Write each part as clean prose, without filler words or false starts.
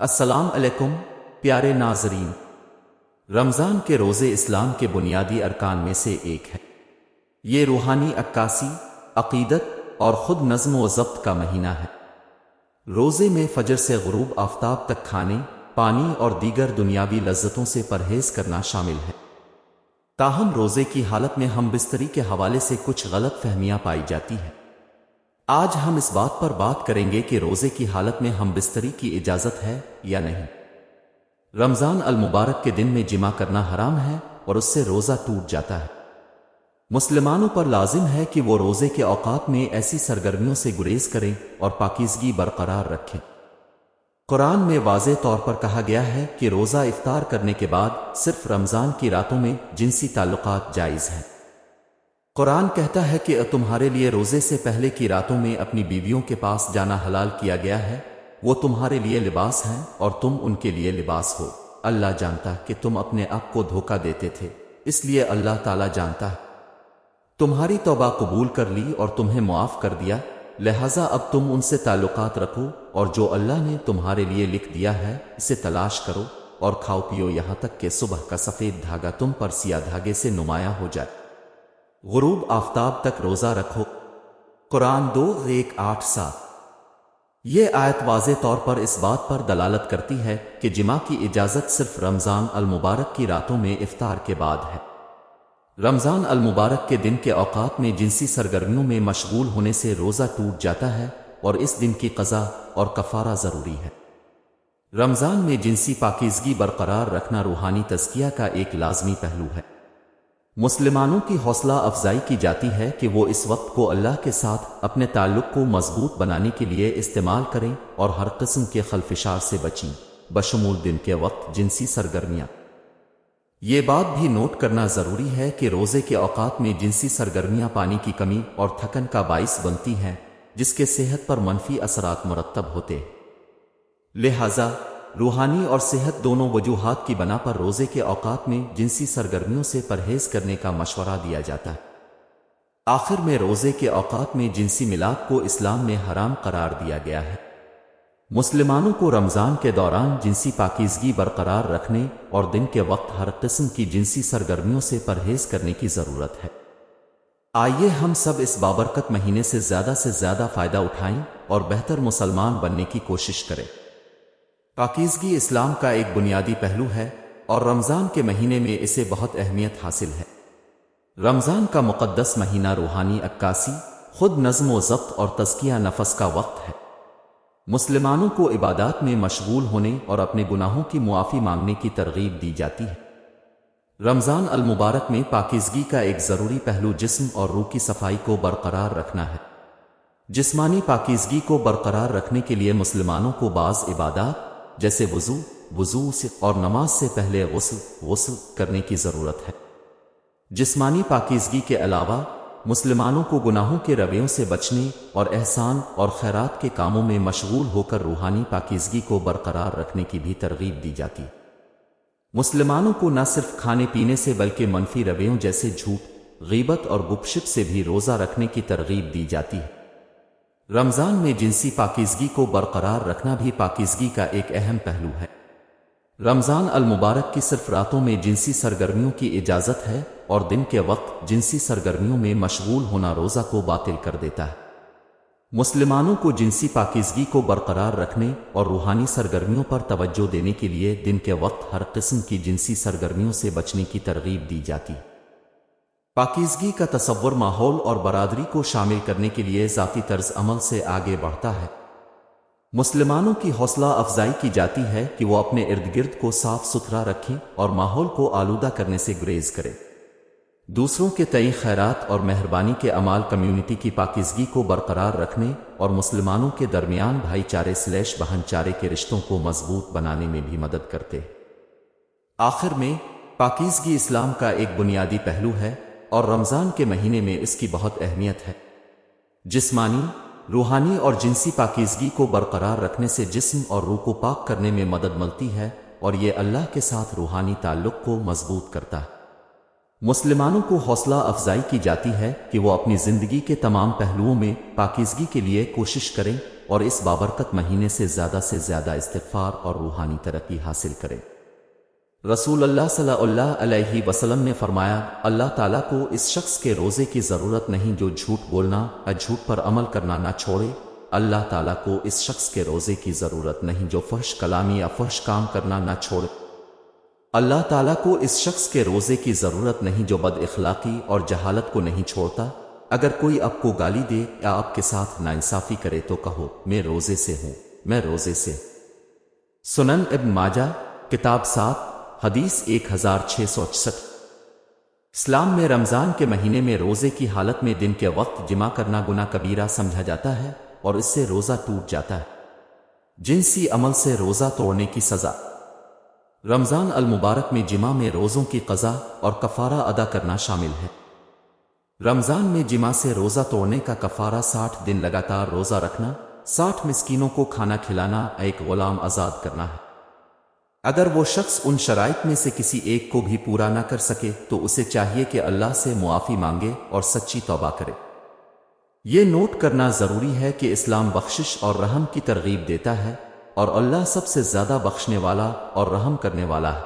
السلام علیکم پیارے ناظرین۔ رمضان کے روزے اسلام کے بنیادی ارکان میں سے ایک ہے۔ یہ روحانی عکاسی، عقیدت اور خود نظم و ضبط کا مہینہ ہے۔ روزے میں فجر سے غروب آفتاب تک کھانے، پانی اور دیگر دنیاوی لذتوں سے پرہیز کرنا شامل ہے۔ تاہم روزے کی حالت میں ہم بستری کے حوالے سے کچھ غلط فہمیاں پائی جاتی ہیں۔ آج ہم اس بات پر بات کریں گے کہ روزے کی حالت میں ہم بستری کی اجازت ہے یا نہیں۔ رمضان المبارک کے دن میں جمع کرنا حرام ہے اور اس سے روزہ ٹوٹ جاتا ہے۔ مسلمانوں پر لازم ہے کہ وہ روزے کے اوقات میں ایسی سرگرمیوں سے گریز کریں اور پاکیزگی برقرار رکھیں۔ قرآن میں واضح طور پر کہا گیا ہے کہ روزہ افطار کرنے کے بعد صرف رمضان کی راتوں میں جنسی تعلقات جائز ہیں۔ قرآن کہتا ہے کہ تمہارے لیے روزے سے پہلے کی راتوں میں اپنی بیویوں کے پاس جانا حلال کیا گیا ہے، وہ تمہارے لیے لباس ہیں اور تم ان کے لیے لباس ہو۔ اللہ جانتا کہ تم اپنے آپ کو دھوکہ دیتے تھے، اس لیے اللہ تعالیٰ جانتا ہے تمہاری توبہ قبول کر لی اور تمہیں معاف کر دیا، لہٰذا اب تم ان سے تعلقات رکھو اور جو اللہ نے تمہارے لیے لکھ دیا ہے اسے تلاش کرو اور کھاؤ پیو یہاں تک کہ صبح کا سفید دھاگا تم پر سیاہ دھاگے سے نمایاں ہو جائے۔ غروب آفتاب تک روزہ رکھو۔ قرآن 2:1-8-7۔ یہ آیت واضح طور پر اس بات پر دلالت کرتی ہے کہ جماع کی اجازت صرف رمضان المبارک کی راتوں میں افطار کے بعد ہے۔ رمضان المبارک کے دن کے اوقات میں جنسی سرگرمیوں میں مشغول ہونے سے روزہ ٹوٹ جاتا ہے اور اس دن کی قضا اور کفارہ ضروری ہے۔ رمضان میں جنسی پاکیزگی برقرار رکھنا روحانی تزکیہ کا ایک لازمی پہلو ہے۔ مسلمانوں کی حوصلہ افزائی کی جاتی ہے کہ وہ اس وقت کو اللہ کے ساتھ اپنے تعلق کو مضبوط بنانے کے لیے استعمال کریں اور ہر قسم کے خلفشار سے بچیں، بشمول دن کے وقت جنسی سرگرمیاں۔ یہ بات بھی نوٹ کرنا ضروری ہے کہ روزے کے اوقات میں جنسی سرگرمیاں پانی کی کمی اور تھکن کا باعث بنتی ہیں، جس کے صحت پر منفی اثرات مرتب ہوتے ہیں۔ لہٰذا روحانی اور صحت دونوں وجوہات کی بنا پر روزے کے اوقات میں جنسی سرگرمیوں سے پرہیز کرنے کا مشورہ دیا جاتا ہے۔ آخر میں روزے کے اوقات میں جنسی ملاپ کو اسلام میں حرام قرار دیا گیا ہے۔ مسلمانوں کو رمضان کے دوران جنسی پاکیزگی برقرار رکھنے اور دن کے وقت ہر قسم کی جنسی سرگرمیوں سے پرہیز کرنے کی ضرورت ہے۔ آئیے ہم سب اس بابرکت مہینے سے زیادہ فائدہ اٹھائیں اور بہتر مسلمان بننے کی کوشش کریں۔ پاکیزگی اسلام کا ایک بنیادی پہلو ہے اور رمضان کے مہینے میں اسے بہت اہمیت حاصل ہے۔ رمضان کا مقدس مہینہ روحانی عکاسی، خود نظم و ضبط اور تزکیہ نفس کا وقت ہے۔ مسلمانوں کو عبادات میں مشغول ہونے اور اپنے گناہوں کی معافی مانگنے کی ترغیب دی جاتی ہے۔ رمضان المبارک میں پاکیزگی کا ایک ضروری پہلو جسم اور روح کی صفائی کو برقرار رکھنا ہے۔ جسمانی پاکیزگی کو برقرار رکھنے کے لیے مسلمانوں کو بعض عبادات جیسے وضو سے اور نماز سے پہلے غسل کرنے کی ضرورت ہے۔ جسمانی پاکیزگی کے علاوہ مسلمانوں کو گناہوں کے رویوں سے بچنے اور احسان اور خیرات کے کاموں میں مشغول ہو کر روحانی پاکیزگی کو برقرار رکھنے کی بھی ترغیب دی جاتی ہے۔ مسلمانوں کو نہ صرف کھانے پینے سے بلکہ منفی رویوں جیسے جھوٹ، غیبت اور گپ شپ سے بھی روزہ رکھنے کی ترغیب دی جاتی ہے۔ رمضان میں جنسی پاکیزگی کو برقرار رکھنا بھی پاکیزگی کا ایک اہم پہلو ہے۔ رمضان المبارک کی صرف راتوں میں جنسی سرگرمیوں کی اجازت ہے اور دن کے وقت جنسی سرگرمیوں میں مشغول ہونا روزہ کو باطل کر دیتا ہے۔ مسلمانوں کو جنسی پاکیزگی کو برقرار رکھنے اور روحانی سرگرمیوں پر توجہ دینے کے لیے دن کے وقت ہر قسم کی جنسی سرگرمیوں سے بچنے کی ترغیب دی جاتی ہے۔ پاکیزگی کا تصور ماحول اور برادری کو شامل کرنے کے لیے ذاتی طرز عمل سے آگے بڑھتا ہے۔ مسلمانوں کی حوصلہ افزائی کی جاتی ہے کہ وہ اپنے ارد گرد کو صاف ستھرا رکھیں اور ماحول کو آلودہ کرنے سے گریز کریں۔ دوسروں کے تئیں خیرات اور مہربانی کے اعمال کمیونٹی کی پاکیزگی کو برقرار رکھنے اور مسلمانوں کے درمیان بھائی چارے بہن چارے کے رشتوں کو مضبوط بنانے میں بھی مدد کرتے ہیں۔ آخر میں پاکیزگی اسلام کا ایک بنیادی پہلو ہے اور رمضان کے مہینے میں اس کی بہت اہمیت ہے۔ جسمانی، روحانی اور جنسی پاکیزگی کو برقرار رکھنے سے جسم اور روح کو پاک کرنے میں مدد ملتی ہے اور یہ اللہ کے ساتھ روحانی تعلق کو مضبوط کرتا ہے۔ مسلمانوں کو حوصلہ افزائی کی جاتی ہے کہ وہ اپنی زندگی کے تمام پہلوؤں میں پاکیزگی کے لیے کوشش کریں اور اس بابرکت مہینے سے زیادہ استغفار اور روحانی ترقی حاصل کرے۔ رسول اللہ صلی اللہ علیہ وسلم نے فرمایا، اللہ تعالیٰ کو اس شخص کے روزے کی ضرورت نہیں جو جھوٹ بولنا یا جھوٹ پر عمل کرنا نہ چھوڑے۔ اللہ تعالیٰ کو اس شخص کے روزے کی ضرورت نہیں جو فحش کلامی یا فحش کام کرنا نہ چھوڑے۔ اللہ تعالیٰ کو اس شخص کے روزے کی ضرورت نہیں جو بد اخلاقی اور جہالت کو نہیں چھوڑتا۔ اگر کوئی آپ کو گالی دے یا آپ کے ساتھ ناانصافی کرے تو کہو، میں روزے سے ہوں، میں روزے سے۔ سنن ابن ماجہ کتاب 7 حدیث 1666۔ اسلام میں رمضان کے مہینے میں روزے کی حالت میں دن کے وقت جمع کرنا گناہ کبیرہ سمجھا جاتا ہے اور اس سے روزہ ٹوٹ جاتا ہے۔ جنسی عمل سے روزہ توڑنے کی سزا۔ رمضان المبارک میں جمع میں روزوں کی قضا اور کفارہ ادا کرنا شامل ہے۔ رمضان میں جمع سے روزہ توڑنے کا کفارہ 60 دن لگاتار روزہ رکھنا، 60 مسکینوں کو کھانا کھلانا، ایک غلام آزاد کرنا ہے۔ اگر وہ شخص ان شرائط میں سے کسی ایک کو بھی پورا نہ کر سکے تو اسے چاہیے کہ اللہ سے معافی مانگے اور سچی توبہ کرے۔ یہ نوٹ کرنا ضروری ہے کہ اسلام بخشش اور رحم کی ترغیب دیتا ہے اور اللہ سب سے زیادہ بخشنے والا اور رحم کرنے والا ہے۔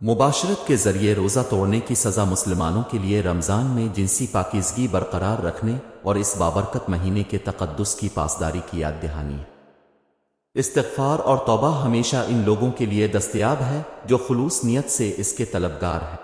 مباشرت کے ذریعے روزہ توڑنے کی سزا مسلمانوں کے لیے رمضان میں جنسی پاکیزگی برقرار رکھنے اور اس بابرکت مہینے کے تقدس کی پاسداری کی یاد دہانی ہے۔ استغفار اور توبہ ہمیشہ ان لوگوں کے لیے دستیاب ہے جو خلوص نیت سے اس کے طلبگار ہیں۔